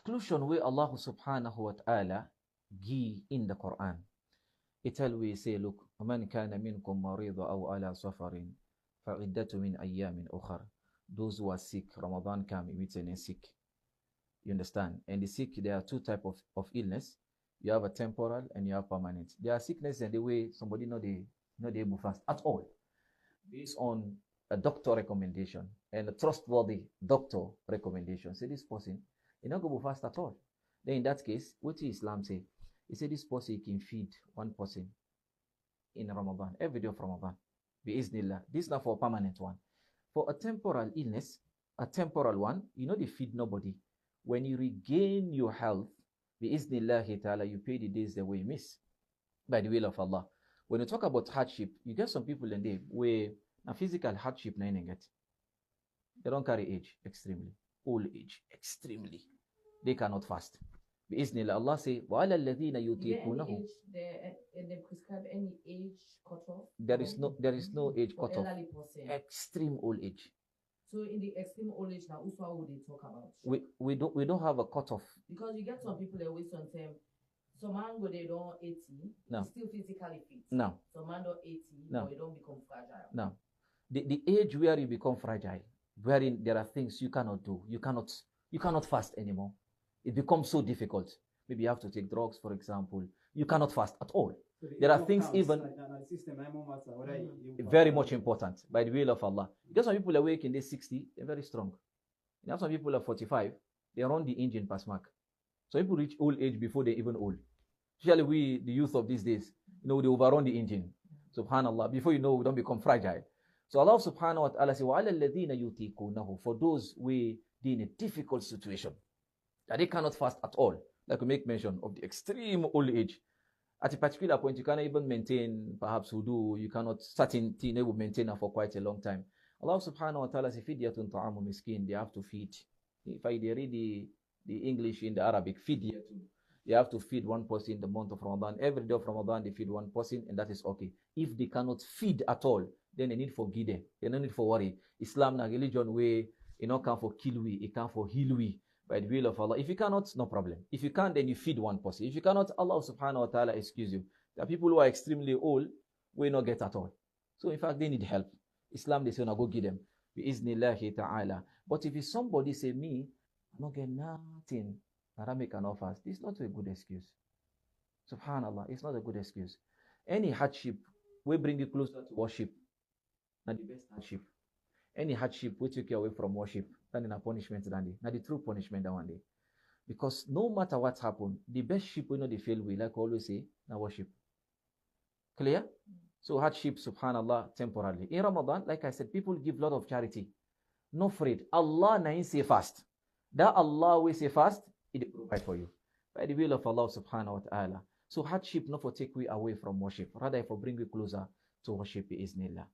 exclusion where Allah subhanahu wa ta'ala give in the Quran. It tell we say, look, وَمَنْ كَانَ مِنْكُمْ مَرِيضًا أَوْ عَلَى سَفَرٍ فَعِدَّةٌ مِنْ أَيَّامٍ أُخَرٍ. Those who are sick, Ramadan come immediately sick. You understand? And the sick, there are two types of illness. You have a temporal and you have permanent. There are sickness and the way somebody not able to fast at all, based on a doctor recommendation and a trustworthy doctor recommendation. Say this person, he not go to fast at all. Then in that case, what does Islam say? He said this person can feed one person in Ramadan, every day of Ramadan. Bi-iznillah. This is not for a permanent one. For a temporal illness, a temporal one, you know they feed nobody. When you regain your health, bi-iznillahi ta'ala, you pay the days that we miss by the will of Allah. When you talk about hardship, you get some people in there where a physical hardship they don't carry age extremely, old age extremely. They cannot fast. Bi-iznillah, Allah say, وَعَلَى الَّذِينَ يُطِيقُونَهُ. They prescribe any age cutoff? There is no age cutoff. Extreme old age. So in the extreme old age now, what would they talk about? We don't have a cutoff. Because you get some people that waste on time. Some man go they don't 80, no. Still physically fit. No. Some man don't 80, no. But you don't become fragile. No. The age where you become fragile, wherein there are things you cannot do. You cannot fast anymore. It becomes so difficult. Maybe you have to take drugs, for example. You cannot fast at all. So there are things even very much important by the will of Allah. Because some people are awake in their 60, they're very strong. You have some people are 45, they run the engine past mark. So people reach old age before they're even old. Especially we, the youth of these days, they overrun the engine. Subhanallah. Before you know, we don't become fragile. So Allah subhanahu wa ta'ala says, وَعَلَى الَّذِينَ يُطِيقُونَهُ. For those who are in a difficult situation, that they cannot fast at all. Like we make mention of the extreme old age. At a particular point, you cannot even maintain, perhaps wudu, you cannot, certain thing they will maintain for quite a long time. Allah subhanahu wa ta'ala says, فِدْيَةٌ طَعَامُ مِسْكِينٌ. They have to feed. If I read the English in the Arabic, fidyatun. They have to feed one person in the month of Ramadan. Every day of Ramadan, they feed one person, and that is okay. If they cannot feed at all, then they need for gide. They don't need for worry. Islam na religion way, come for kill we, it come for heal we. By the will of Allah. If you cannot, no problem. If you can, then you feed one person. If you cannot, Allah subhanahu wa ta'ala excuse you. There are people who are extremely old, will not get at all. So in fact, they need help. Islam, they say, no, go give them. Bi-iznillahi ta'ala. But if it's somebody say, me, I don't get nothing, Aramaic can offer, this is not a good excuse. Subhanallah, it's not a good excuse. Any hardship will bring you closer to worship. Not the best hardship. Any hardship will take you away from worship. Than in a punishment than day. Now the true punishment that one day. Because no matter what happened, the best ship will not fail we, like I always say, now worship. Clear? So hardship, subhanallah, temporarily. In Ramadan, like I said, people give a lot of charity. No afraid. Allah na say fast. That Allah will say fast, it will provide for you. By the will of Allah subhanahu wa ta'ala. So hardship not for take you away from worship. Rather for bring you closer to worship bi-iznillah.